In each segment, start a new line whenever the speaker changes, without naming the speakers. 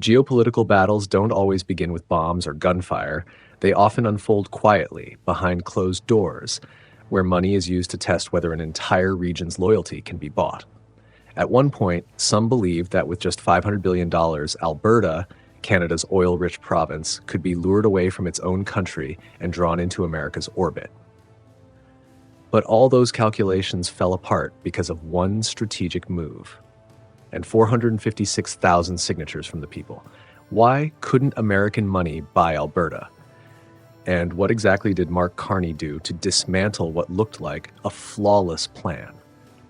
Geopolitical battles don't always begin with bombs or gunfire. They often unfold quietly, behind closed doors, where money is used to test whether an entire region's loyalty can be bought. At one point, some believed that with just $500 billion, Alberta, Canada's oil-rich province, could be lured away from its own country and drawn into America's orbit. But all those calculations fell apart because of one strategic move and 456,000 signatures from the people. Why couldn't American money buy Alberta? And what exactly did Mark Carney do to dismantle what looked like a flawless plan?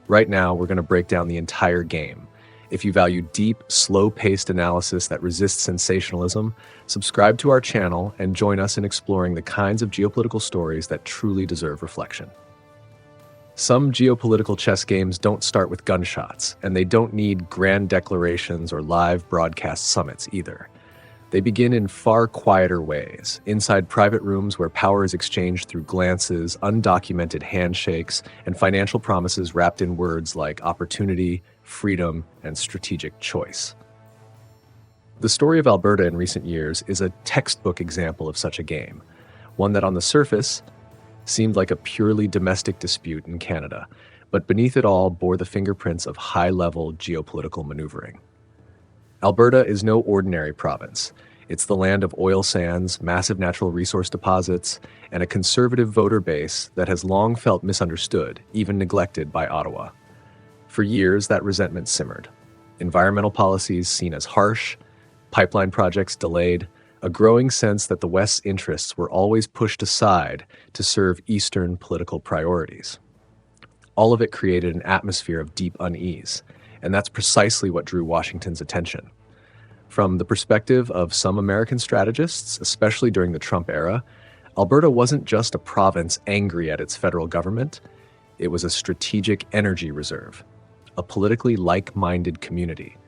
Right now, we're going to break down the entire game. If you value deep, slow-paced analysis that resists sensationalism, subscribe to our channel and join us in exploring the kinds of geopolitical stories that truly deserve reflection. Some geopolitical chess games don't start with gunshots, and they don't need grand declarations or live broadcast summits either. They begin in far quieter ways, inside private rooms where power is exchanged through glances, undocumented handshakes, and financial promises wrapped in words like opportunity, freedom, and strategic choice. The story of Alberta in recent years is a textbook example of such a game, one that on the surface seemed like a purely domestic dispute in Canada, but beneath it all bore the fingerprints of high-level geopolitical maneuvering. Alberta is no ordinary province. It's the land of oil sands, massive natural resource deposits, and a conservative voter base that has long felt misunderstood, even neglected by Ottawa. For years, that resentment simmered. Environmental policies seen as harsh, pipeline projects delayed, a growing sense that the West's interests were always pushed aside to serve Eastern political priorities. All of it created an atmosphere of deep unease, and that's precisely what drew Washington's attention. From the perspective of some American strategists, especially during the Trump era, Alberta wasn't just a province angry at its federal government, it was a strategic energy reserve, a politically like-minded community.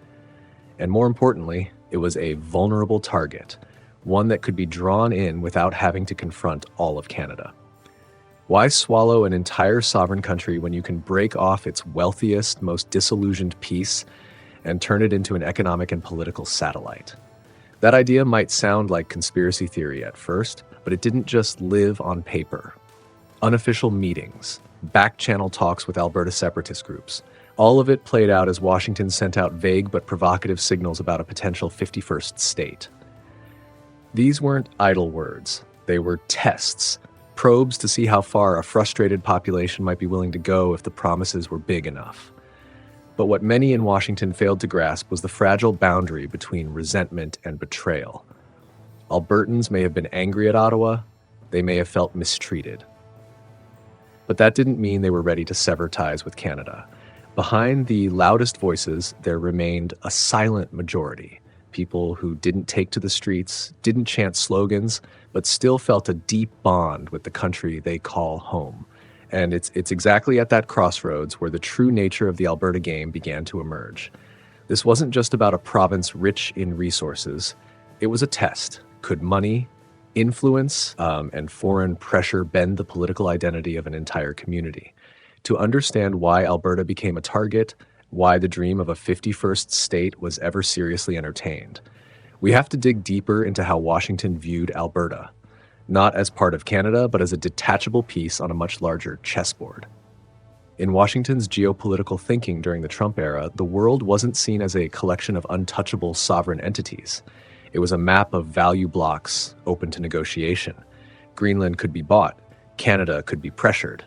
And more importantly, it was a vulnerable target, one that could be drawn in without having to confront all of Canada. Why swallow an entire sovereign country when you can break off its wealthiest, most disillusioned piece and turn it into an economic and political satellite? That idea might sound like conspiracy theory at first, but it didn't just live on paper. Unofficial meetings, back-channel talks with Alberta separatist groups, all of it played out as Washington sent out vague but provocative signals about a potential 51st state. These weren't idle words. They were tests, probes to see how far a frustrated population might be willing to go if the promises were big enough. But what many in Washington failed to grasp was the fragile boundary between resentment and betrayal. Albertans may have been angry at Ottawa, they may have felt mistreated. But that didn't mean they were ready to sever ties with Canada. Behind the loudest voices, there remained a silent majority. People who didn't take to the streets, didn't chant slogans, but still felt a deep bond with the country they call home. And it's exactly at that crossroads where the true nature of the Alberta game began to emerge. This wasn't just about a province rich in resources. It was a test. Could money, influence, and foreign pressure bend the political identity of an entire community? To understand why Alberta became a target, why the dream of a 51st state was ever seriously entertained, we have to dig deeper into how Washington viewed Alberta, not as part of Canada, but as a detachable piece on a much larger chessboard. In Washington's geopolitical thinking during the Trump era, the world wasn't seen as a collection of untouchable sovereign entities. It was a map of value blocks open to negotiation. Greenland could be bought, Canada could be pressured.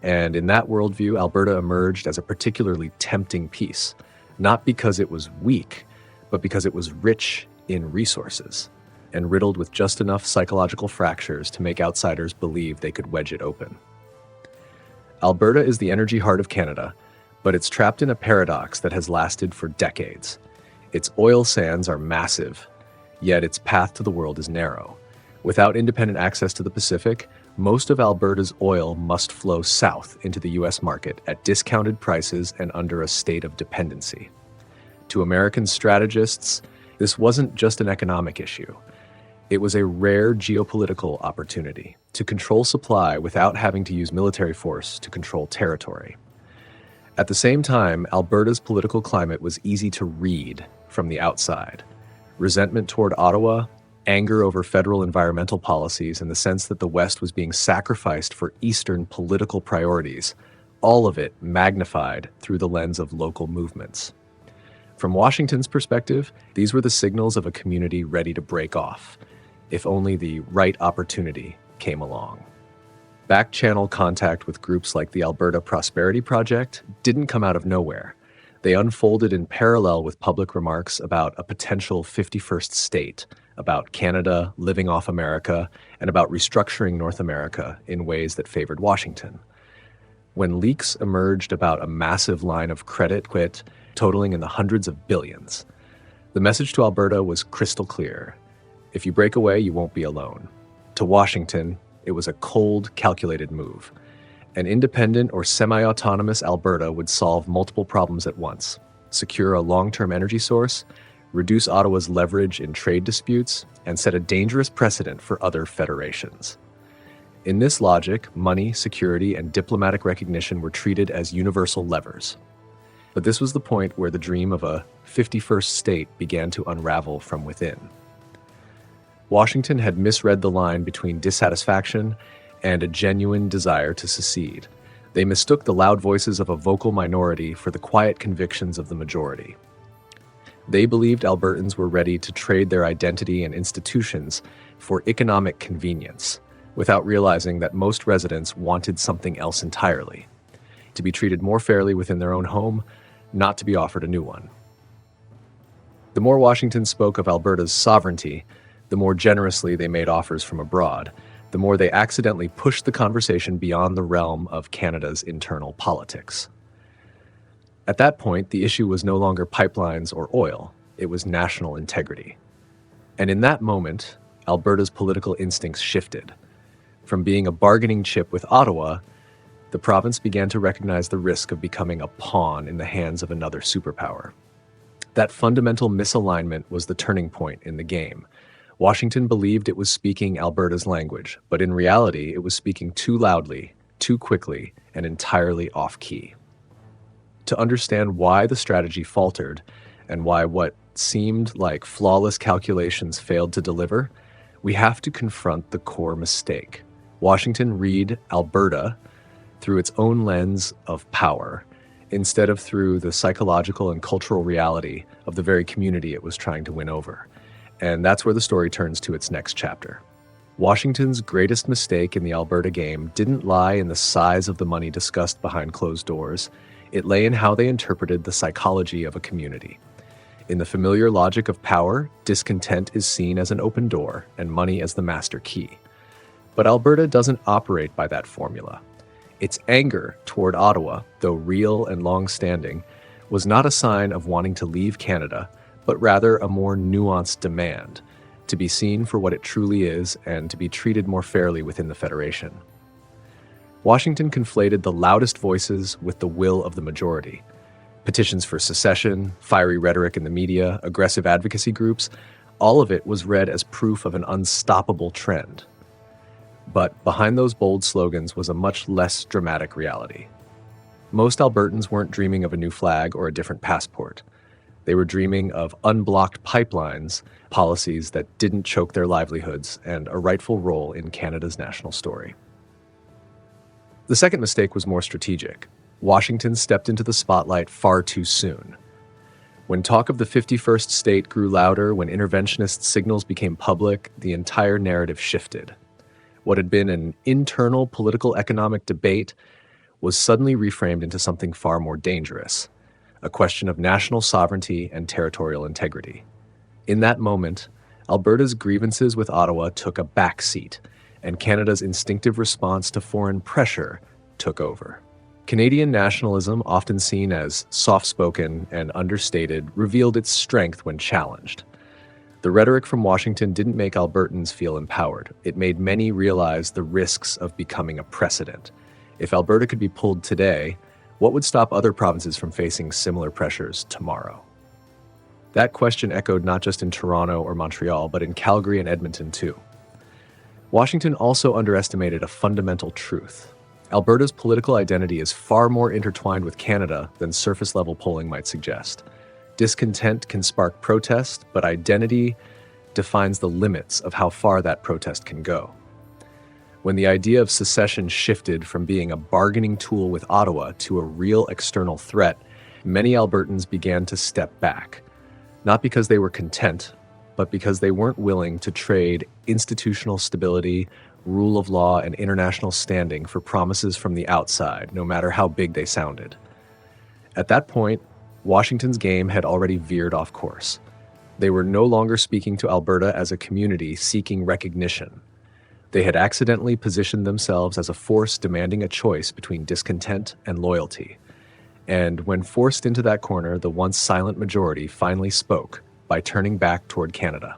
And in that worldview, Alberta emerged as a particularly tempting piece, not because it was weak, but because it was rich in resources and riddled with just enough psychological fractures to make outsiders believe they could wedge it open. Alberta is the energy heart of Canada, but it's trapped in a paradox that has lasted for decades. Its oil sands are massive, yet its path to the world is narrow. Without independent access to the Pacific, most of Alberta's oil must flow south into the U.S. market at discounted prices and under a state of dependency. To American strategists, this wasn't just an economic issue. It was a rare geopolitical opportunity to control supply without having to use military force to control territory. At the same time, Alberta's political climate was easy to read from the outside. resentment toward Ottawa, anger over federal environmental policies, and the sense that the West was being sacrificed for Eastern political priorities, all of it magnified through the lens of local movements. From Washington's perspective, these were the signals of a community ready to break off, if only the right opportunity came along. Back-channel contact with groups like the Alberta Prosperity Project didn't come out of nowhere. They unfolded in parallel with public remarks about a potential 51st state, about Canada living off America, and about restructuring North America in ways that favored Washington. When leaks emerged about a massive line of credit quit totaling in the hundreds of billions, the message to Alberta was crystal clear. If you break away, you won't be alone. To Washington, it was a cold, calculated move. An independent or semi-autonomous Alberta would solve multiple problems at once: secure a long-term energy source, reduce Ottawa's leverage in trade disputes, and set a dangerous precedent for other federations. In this logic, money, security, and diplomatic recognition were treated as universal levers. But this was the point where the dream of a 51st state began to unravel from within. Washington had misread the line between dissatisfaction and a genuine desire to secede. They mistook the loud voices of a vocal minority for the quiet convictions of the majority. They believed Albertans were ready to trade their identity and institutions for economic convenience, without realizing that most residents wanted something else entirely: to be treated more fairly within their own home, not to be offered a new one. The more Washington spoke of Alberta's sovereignty, the more generously they made offers from abroad, the more they accidentally pushed the conversation beyond the realm of Canada's internal politics. At that point, the issue was no longer pipelines or oil, it was national integrity. And in that moment, Alberta's political instincts shifted. From being a bargaining chip with Ottawa, the province began to recognize the risk of becoming a pawn in the hands of another superpower. That fundamental misalignment was the turning point in the game. Washington believed it was speaking Alberta's language, but in reality, it was speaking too loudly, too quickly, and entirely off-key. To understand why the strategy faltered, and why what seemed like flawless calculations failed to deliver, we have to confront the core mistake. Washington read Alberta through its own lens of power, instead of through the psychological and cultural reality of the very community it was trying to win over. And that's where the story turns to its next chapter. Washington's greatest mistake in the Alberta game didn't lie in the size of the money discussed behind closed doors. It lay in how they interpreted the psychology of a community. In the familiar logic of power, discontent is seen as an open door and money as the master key. But Alberta doesn't operate by that formula. Its anger toward Ottawa, though real and long-standing, was not a sign of wanting to leave Canada, but rather a more nuanced demand to be seen for what it truly is and to be treated more fairly within the Federation. Washington conflated the loudest voices with the will of the majority. Petitions for secession, fiery rhetoric in the media, aggressive advocacy groups, all of it was read as proof of an unstoppable trend. But behind those bold slogans was a much less dramatic reality. Most Albertans weren't dreaming of a new flag or a different passport. They were dreaming of unblocked pipelines, policies that didn't choke their livelihoods, and a rightful role in Canada's national story. The second mistake was more strategic. Washington stepped into the spotlight far too soon. When talk of the 51st state grew louder, when interventionist signals became public, the entire narrative shifted. What had been an internal political economic debate was suddenly reframed into something far more dangerous: a question of national sovereignty and territorial integrity. In that moment, Alberta's grievances with Ottawa took a back seat, and Canada's instinctive response to foreign pressure took over. Canadian nationalism, often seen as soft-spoken and understated, revealed its strength when challenged. The rhetoric from Washington didn't make Albertans feel empowered. It made many realize the risks of becoming a precedent. If Alberta could be pulled today, what would stop other provinces from facing similar pressures tomorrow? That question echoed not just in Toronto or Montreal, but in Calgary and Edmonton too. Washington also underestimated a fundamental truth. Alberta's political identity is far more intertwined with Canada than surface-level polling might suggest. Discontent can spark protest, but identity defines the limits of how far that protest can go. When the idea of secession shifted from being a bargaining tool with Ottawa to a real external threat, many Albertans began to step back, not because they were content, but because they weren't willing to trade institutional stability, rule of law, and international standing for promises from the outside, no matter how big they sounded. At that point, Washington's game had already veered off course. They were no longer speaking to Alberta as a community seeking recognition. They had accidentally positioned themselves as a force demanding a choice between discontent and loyalty. And when forced into that corner, the once silent majority finally spoke by turning back toward Canada.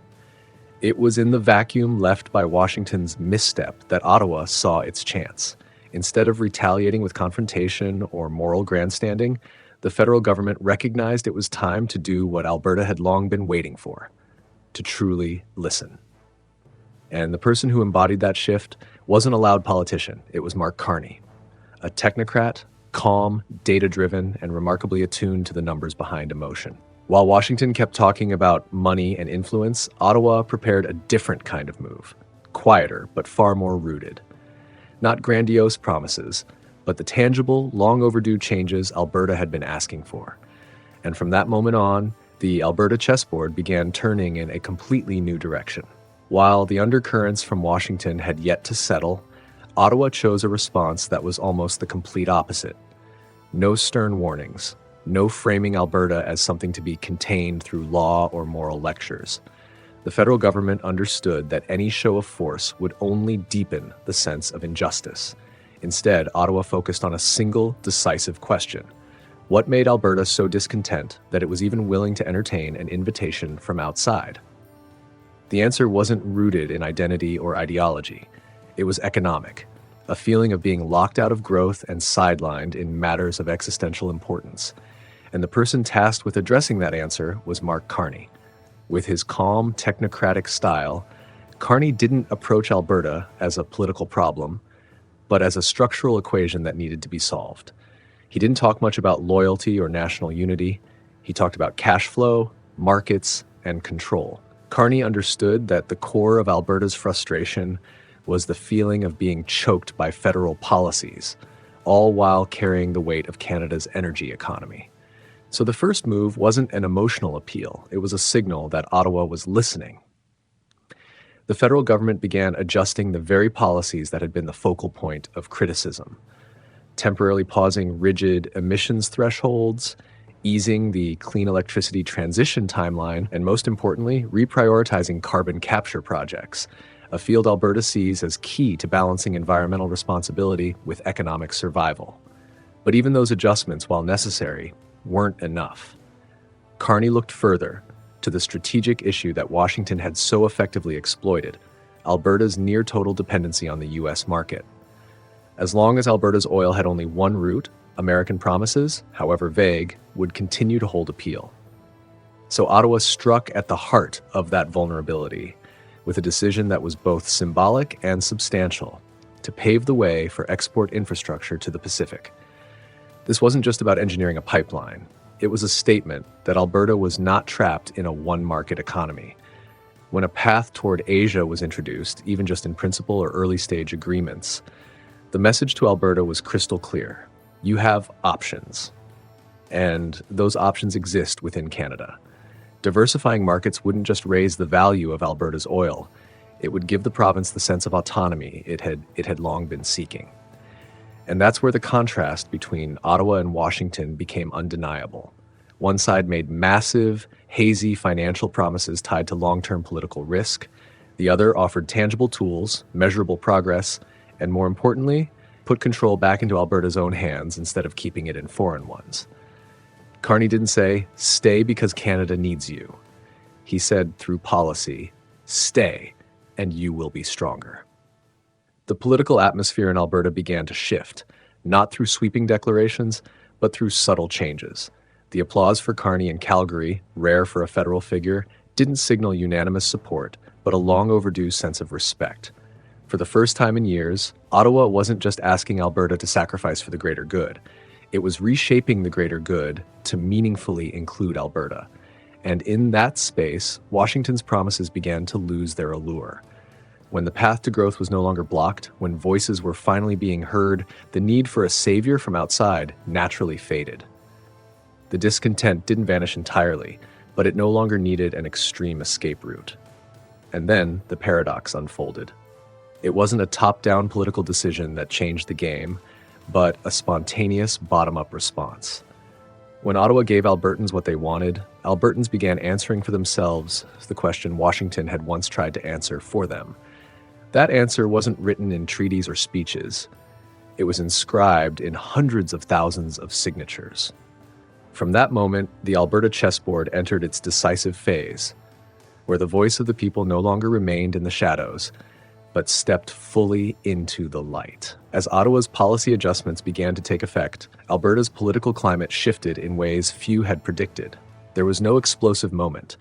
It was in the vacuum left by Washington's misstep that Ottawa saw its chance. Instead of retaliating with confrontation or moral grandstanding, the federal government recognized it was time to do what Alberta had long been waiting for, to truly listen. And the person who embodied that shift wasn't a loud politician. It was Mark Carney, a technocrat, calm, data-driven, and remarkably attuned to the numbers behind emotion. While Washington kept talking about money and influence, Ottawa prepared a different kind of move, quieter but far more rooted. Not grandiose promises, but the tangible, long overdue changes Alberta had been asking for. And from that moment on, the Alberta chessboard began turning in a completely new direction. While the undercurrents from Washington had yet to settle, Ottawa chose a response that was almost the complete opposite. No stern warnings, no framing Alberta as something to be contained through law or moral lectures. The federal government understood that any show of force would only deepen the sense of injustice. Instead, Ottawa focused on a single, decisive question. What made Alberta so discontent that it was even willing to entertain an invitation from outside? The answer wasn't rooted in identity or ideology. It was economic, a feeling of being locked out of growth and sidelined in matters of existential importance. And the person tasked with addressing that answer was Mark Carney. With his calm, technocratic style, Carney didn't approach Alberta as a political problem, but as a structural equation that needed to be solved. He didn't talk much about loyalty or national unity. He talked about cash flow, markets, and control. Carney understood that the core of Alberta's frustration was the feeling of being choked by federal policies, all while carrying the weight of Canada's energy economy. So the first move wasn't an emotional appeal. It was a signal that Ottawa was listening. The federal government began adjusting the very policies that had been the focal point of criticism, temporarily pausing rigid emissions thresholds, easing the clean electricity transition timeline, and most importantly, reprioritizing carbon capture projects, a field Alberta sees as key to balancing environmental responsibility with economic survival. But even those adjustments, while necessary, weren't enough. Carney looked further, to the strategic issue that Washington had so effectively exploited, Alberta's near-total dependency on the U.S. market. As long as Alberta's oil had only one route, American promises, however vague, would continue to hold appeal. So Ottawa struck at the heart of that vulnerability, with a decision that was both symbolic and substantial, to pave the way for export infrastructure to the Pacific. This wasn't just about engineering a pipeline. It was a statement that Alberta was not trapped in a one-market economy. When a path toward Asia was introduced, even just in principle or early-stage agreements, the message to Alberta was crystal clear. You have options, and those options exist within Canada. Diversifying markets wouldn't just raise the value of Alberta's oil, it would give the province the sense of autonomy it had long been seeking. And that's where the contrast between Ottawa and Washington became undeniable. One side made massive, hazy financial promises tied to long-term political risk. The other offered tangible tools, measurable progress, and more importantly, put control back into Alberta's own hands instead of keeping it in foreign ones. Carney didn't say, stay because Canada needs you. He said through policy, stay and you will be stronger. The political atmosphere in Alberta began to shift, not through sweeping declarations, but through subtle changes. The applause for Carney in Calgary, rare for a federal figure, didn't signal unanimous support, but a long overdue sense of respect. For the first time in years, Ottawa wasn't just asking Alberta to sacrifice for the greater good. It was reshaping the greater good to meaningfully include Alberta. And in that space, Washington's promises began to lose their allure. When the path to growth was no longer blocked, when voices were finally being heard, the need for a savior from outside naturally faded. The discontent didn't vanish entirely, but it no longer needed an extreme escape route. And then the paradox unfolded. It wasn't a top-down political decision that changed the game, but a spontaneous bottom-up response. When Ottawa gave Albertans what they wanted, Albertans began answering for themselves the question Washington had once tried to answer for them. That answer wasn't written in treaties or speeches. It was inscribed in hundreds of thousands of signatures. From that moment, the Alberta chessboard entered its decisive phase, where the voice of the people no longer remained in the shadows, but stepped fully into the light. As Ottawa's policy adjustments began to take effect, Alberta's political climate shifted in ways few had predicted. There was no explosive moment,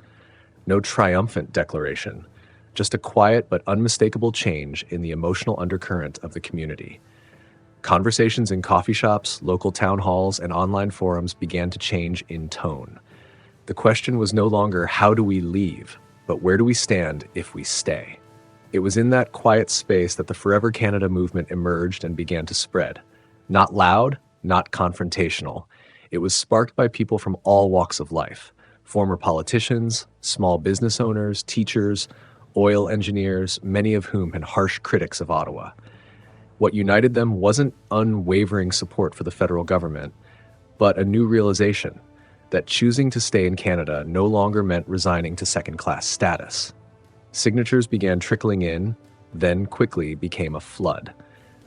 no triumphant declaration, just a quiet but unmistakable change in the emotional undercurrent of the community. Conversations in coffee shops, local town halls, and online forums began to change in tone. The question was no longer, how do we leave, but where do we stand if we stay? It was in that quiet space that the Forever Canada movement emerged and began to spread. Not loud, not confrontational. It was sparked by people from all walks of life. Former politicians, small business owners, teachers, oil engineers, many of whom had harsh critics of Ottawa. What united them wasn't unwavering support for the federal government, but a new realization that choosing to stay in Canada no longer meant resigning to second-class status. Signatures began trickling in, then quickly became a flood.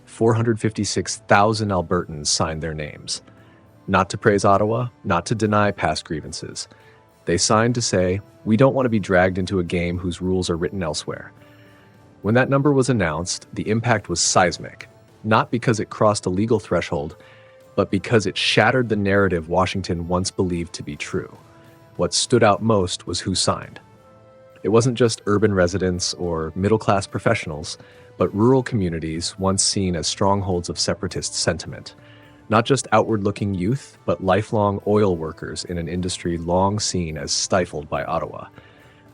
456,000 Albertans signed their names. Not to praise Ottawa, not to deny past grievances. They signed to say, we don't want to be dragged into a game whose rules are written elsewhere. When that number was announced, the impact was seismic, not because it crossed a legal threshold, but because it shattered the narrative Washington once believed to be true. What stood out most was who signed. It wasn't just urban residents or middle-class professionals, but rural communities once seen as strongholds of separatist sentiment. Not just outward-looking youth, but lifelong oil workers in an industry long seen as stifled by Ottawa.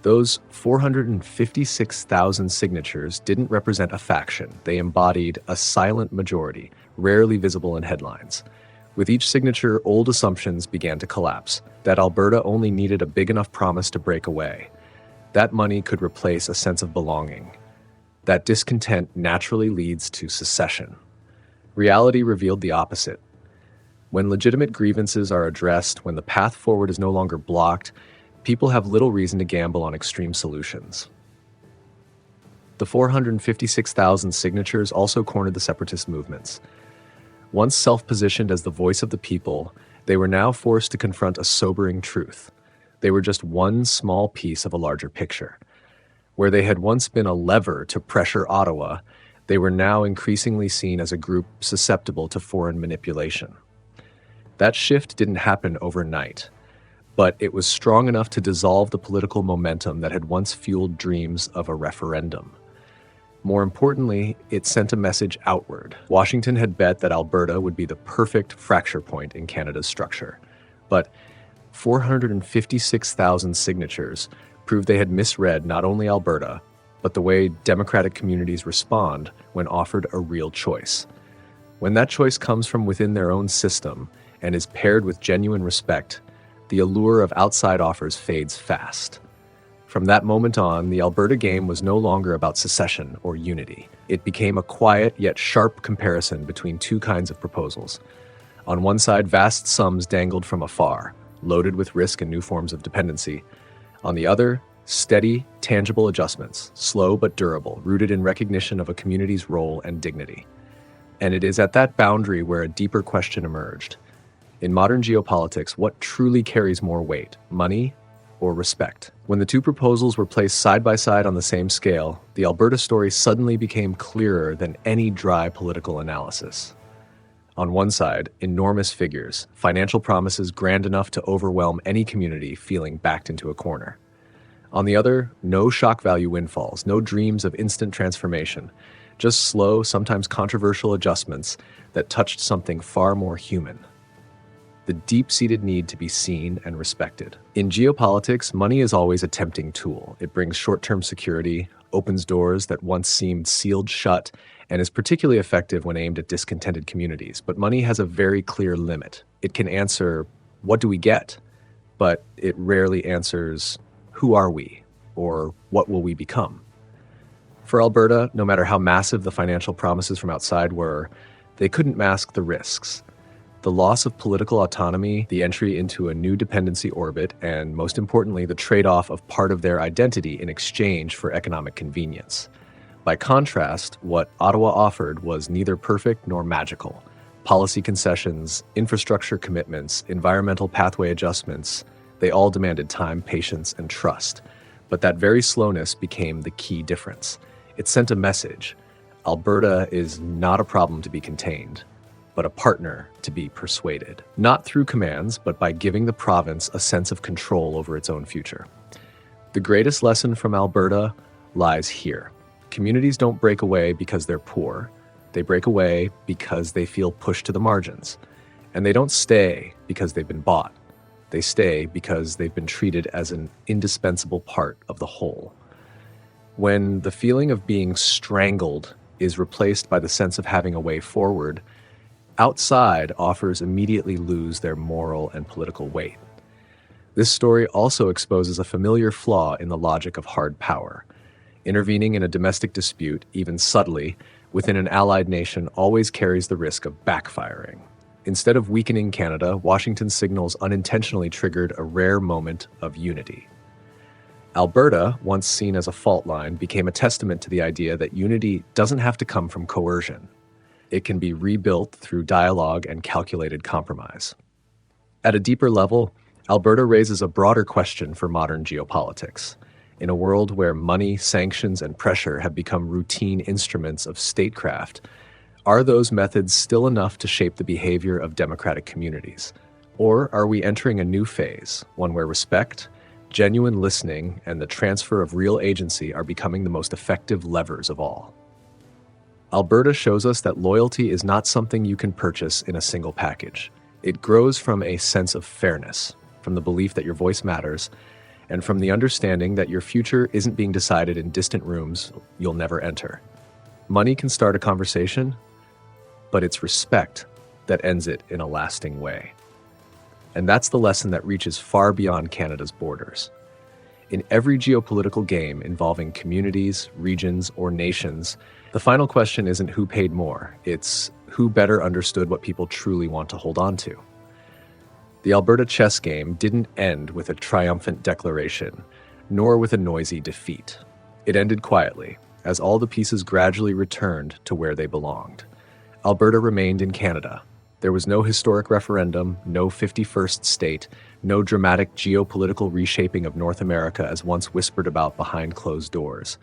Those 456,000 signatures didn't represent a faction. They embodied a silent majority, rarely visible in headlines. With each signature, old assumptions began to collapse, that Alberta only needed a big enough promise to break away. That money could replace a sense of belonging. That discontent naturally leads to secession. Reality revealed the opposite. When legitimate grievances are addressed, when the path forward is no longer blocked, people have little reason to gamble on extreme solutions. The 456,000 signatures also cornered the separatist movements. Once self-positioned as the voice of the people, they were now forced to confront a sobering truth. They were just one small piece of a larger picture. Where they had once been a lever to pressure Ottawa, they were now increasingly seen as a group susceptible to foreign manipulation. That shift didn't happen overnight, but it was strong enough to dissolve the political momentum that had once fueled dreams of a referendum. More importantly, it sent a message outward. Washington had bet that Alberta would be the perfect fracture point in Canada's structure. But 456,000 signatures proved they had misread not only Alberta, but the way democratic communities respond when offered a real choice. When that choice comes from within their own system and is paired with genuine respect, the allure of outside offers fades fast. From that moment on, the Alberta game was no longer about secession or unity. It became a quiet yet sharp comparison between two kinds of proposals. On one side, vast sums dangled from afar, loaded with risk and new forms of dependency. On the other, steady, tangible adjustments, slow but durable, rooted in recognition of a community's role and dignity. And it is at that boundary where a deeper question emerged. In modern geopolitics, what truly carries more weight, money or respect? When the two proposals were placed side by side on the same scale, the Alberta story suddenly became clearer than any dry political analysis. On one side, enormous figures, financial promises grand enough to overwhelm any community feeling backed into a corner. On the other, no shock value windfalls, no dreams of instant transformation, just slow, sometimes controversial adjustments that touched something far more human. the deep-seated need to be seen and respected. In geopolitics, money is always a tempting tool. It brings short-term security, opens doors that once seemed sealed shut, and is particularly effective when aimed at discontented communities. But money has a very clear limit. It can answer, what do we get? But it rarely answers, who are we? Or what will we become? For Alberta, no matter how massive the financial promises from outside were, they couldn't mask the risks. The loss of political autonomy, the entry into a new dependency orbit, and most importantly, the trade-off of part of their identity in exchange for economic convenience. By contrast, what Ottawa offered was neither perfect nor magical. Policy concessions, infrastructure commitments, environmental pathway adjustments, they all demanded time, patience, and trust. But that very slowness became the key difference. It sent a message. Alberta is not a problem to be contained, but a partner to be persuaded. Not through commands, but by giving the province a sense of control over its own future. The greatest lesson from Alberta lies here. Communities don't break away because they're poor. They break away because they feel pushed to the margins. And they don't stay because they've been bought. They stay because they've been treated as an indispensable part of the whole. When the feeling of being strangled is replaced by the sense of having a way forward, outside offers immediately lose their moral and political weight. This story also exposes a familiar flaw in the logic of hard power. Intervening in a domestic dispute, even subtly, within an allied nation always carries the risk of backfiring. Instead of weakening Canada, Washington's signals unintentionally triggered a rare moment of unity. Alberta, once seen as a fault line, became a testament to the idea that unity doesn't have to come from coercion. It can be rebuilt through dialogue and calculated compromise. At a deeper level, Alberta raises a broader question for modern geopolitics. In a world where money, sanctions, and pressure have become routine instruments of statecraft, are those methods still enough to shape the behavior of democratic communities? Or are we entering a new phase, one where respect, genuine listening, and the transfer of real agency are becoming the most effective levers of all? Alberta shows us that loyalty is not something you can purchase in a single package. It grows from a sense of fairness, from the belief that your voice matters, and from the understanding that your future isn't being decided in distant rooms you'll never enter. Money can start a conversation, but it's respect that ends it in a lasting way. And that's the lesson that reaches far beyond Canada's borders. In every geopolitical game involving communities, regions, or nations, the final question isn't who paid more, it's who better understood what people truly want to hold on to. The Alberta chess game didn't end with a triumphant declaration, nor with a noisy defeat. It ended quietly, as all the pieces gradually returned to where they belonged. Alberta remained in Canada. There was no historic referendum, no 51st state, no dramatic geopolitical reshaping of North America as once whispered about behind closed doors.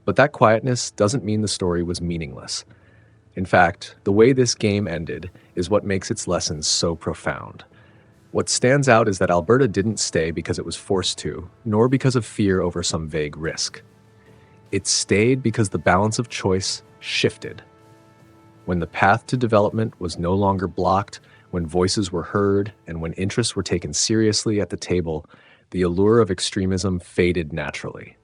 But that quietness doesn't mean the story was meaningless. In fact, the way this game ended is what makes its lessons so profound. What stands out is that Alberta didn't stay because it was forced to, nor because of fear over some vague risk. It stayed because the balance of choice shifted. When the path to development was no longer blocked, when voices were heard, and when interests were taken seriously at the table, the allure of extremism faded naturally.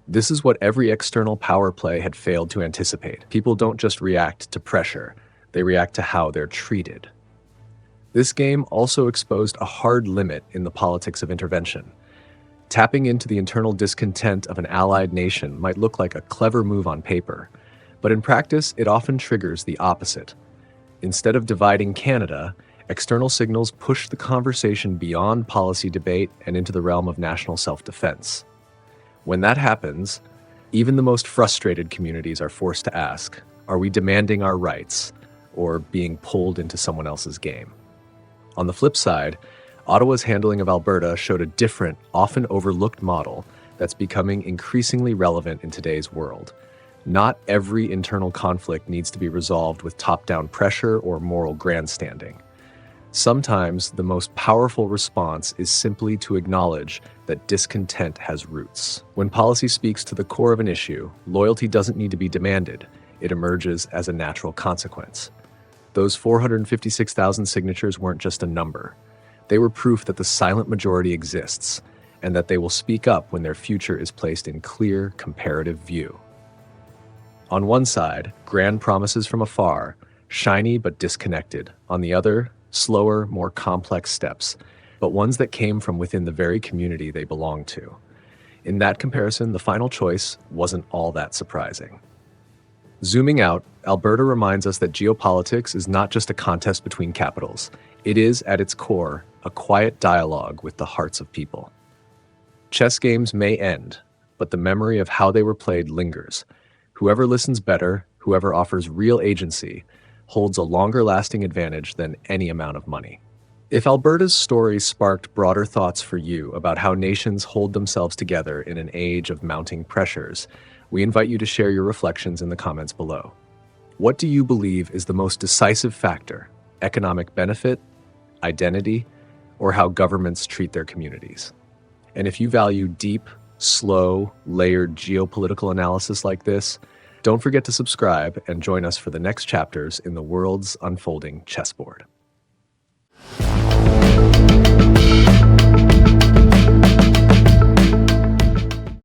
This is what every external power play had failed to anticipate. People don't just react to pressure, they react to how they're treated. This game also exposed a hard limit in the politics of intervention. Tapping into the internal discontent of an allied nation might look like a clever move on paper, but in practice, it often triggers the opposite. Instead of dividing Canada, external signals push the conversation beyond policy debate and into the realm of national self-defense. When that happens, even the most frustrated communities are forced to ask, are we demanding our rights or being pulled into someone else's game? On the flip side, Ottawa's handling of Alberta showed a different, often overlooked model that's becoming increasingly relevant in today's world. Not every internal conflict needs to be resolved with top-down pressure or moral grandstanding. Sometimes the most powerful response is simply to acknowledge that discontent has roots. When policy speaks to the core of an issue, loyalty doesn't need to be demanded. It emerges as a natural consequence. Those 456,000 signatures weren't just a number. They were proof that the silent majority exists, and that they will speak up when their future is placed in clear, comparative view. On one side, grand promises from afar, shiny but disconnected. On the other, slower, more complex steps, but ones that came from within the very community they belonged to. In that comparison, the final choice wasn't all that surprising. Zooming out, Alberta reminds us that geopolitics is not just a contest between capitals. It is, at its core, a quiet dialogue with the hearts of people. Chess games may end, but the memory of how they were played lingers. Whoever listens better, whoever offers real agency, holds a longer-lasting advantage than any amount of money. If Alberta's story sparked broader thoughts for you about how nations hold themselves together in an age of mounting pressures, we invite you to share your reflections in the comments below. What do you believe is the most decisive factor? Economic benefit, identity, or how governments treat their communities? And if you value deep, slow, layered geopolitical analysis like this, don't forget to subscribe and join us for the next chapters in the world's unfolding chessboard.